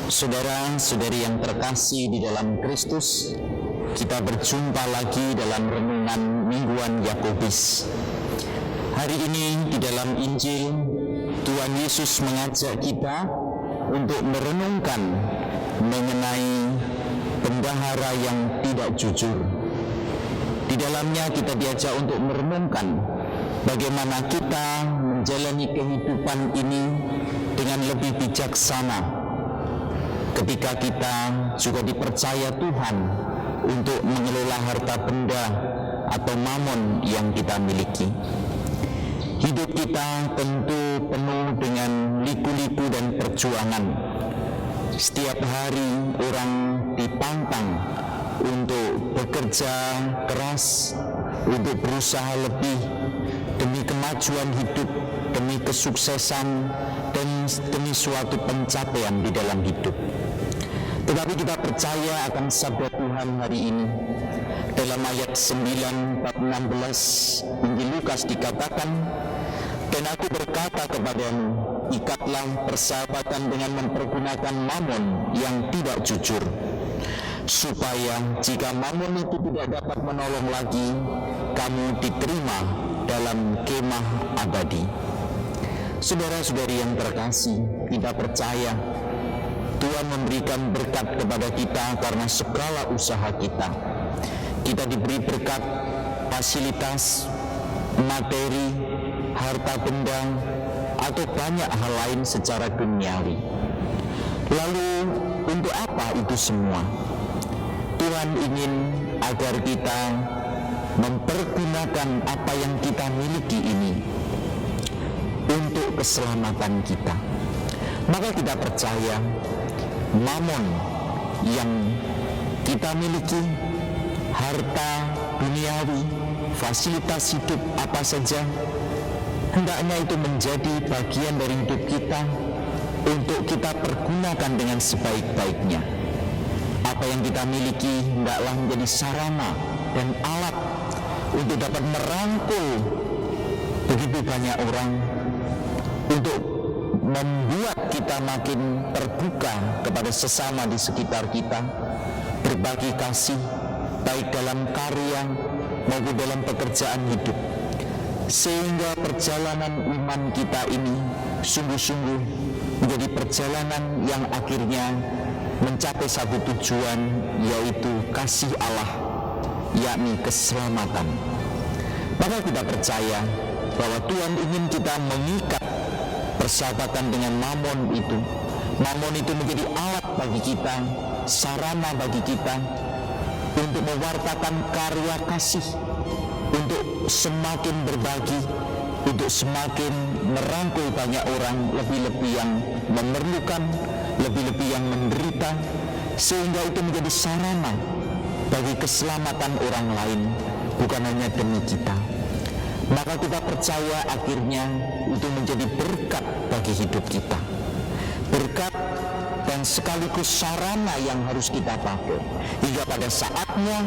Saudara-saudari yang terkasih di dalam Kristus, kita berjumpa lagi dalam renungan mingguan Yakobus. Hari ini di dalam Injil, Tuhan Yesus mengajak kita untuk merenungkan mengenai bendahara yang tidak jujur. Di dalamnya kita diajak untuk merenungkan bagaimana kita menjalani kehidupan ini dengan lebih bijaksana ketika kita juga dipercaya Tuhan untuk mengelola harta benda atau mamon yang kita miliki. Hidup kita tentu penuh dengan liku-liku dan perjuangan. Setiap hari orang dipantang untuk bekerja keras, untuk berusaha lebih demi kemajuan hidup, demi kesuksesan, dan demi suatu pencapaian di dalam hidup. Tetapi kita percaya akan sabda Tuhan hari ini. Dalam ayat 9, 16 Injil Lukas dikatakan, "Dan aku berkata kepadamu, ikatlah persahabatan dengan mempergunakan mamon yang tidak jujur, supaya jika mamon itu tidak dapat menolong lagi, kamu diterima dalam kemah abadi." Saudara-saudari yang terkasih, kita percaya Tuhan memberikan berkat kepada kita karena segala usaha kita. Kita diberi berkat fasilitas, materi, harta benda, atau banyak hal lain secara duniawi. Lalu untuk apa itu semua? Tuhan ingin agar kita mempergunakan apa yang kita miliki ini untuk keselamatan kita. Maka kita percaya mamon yang kita miliki, harta duniawi, fasilitas hidup apa saja, hendaknya itu menjadi bagian dari hidup kita untuk kita pergunakan dengan sebaik-baiknya. Apa yang kita miliki hendaklah menjadi sarana dan alat untuk dapat merangkul begitu banyak orang, untuk membuat kita makin terbuka kepada sesama di sekitar kita, berbagi kasih baik dalam karya maupun dalam pekerjaan hidup, sehingga perjalanan iman kita ini sungguh-sungguh menjadi perjalanan yang akhirnya mencapai satu tujuan, yaitu kasih Allah, yakni keselamatan. Maka kita percaya bahwa Tuhan ingin kita mengikat persahabatan dengan mamon itu. Mamon itu menjadi alat bagi kita, sarana bagi kita untuk mewartakan karya kasih, untuk semakin berbagi, untuk semakin merangkul banyak orang, lebih-lebih yang memerlukan, lebih-lebih yang menderita, sehingga itu menjadi sarana bagi keselamatan orang lain, bukan hanya demi kita. Maka kita percaya akhirnya itu menjadi berkat bagi hidup kita, berkat dan sekaligus sarana yang harus kita pakai, hingga pada saatnya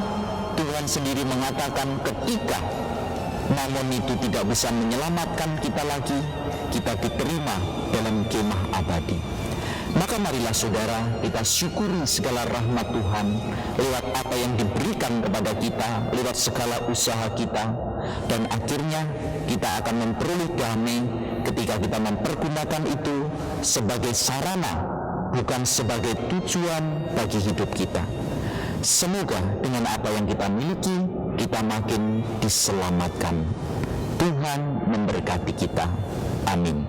Tuhan sendiri mengatakan ketika mamon itu tidak bisa menyelamatkan kita lagi, kita diterima dalam kemah abadi. Maka marilah saudara, kita syukuri segala rahmat Tuhan lewat apa yang diberikan kepada kita, lewat segala usaha kita, dan akhirnya kita akan memperoleh damai ketika kita mempergunakan itu sebagai sarana, bukan sebagai tujuan bagi hidup kita. Semoga dengan apa yang kita miliki, kita makin diselamatkan. Tuhan memberkati kita. Amin.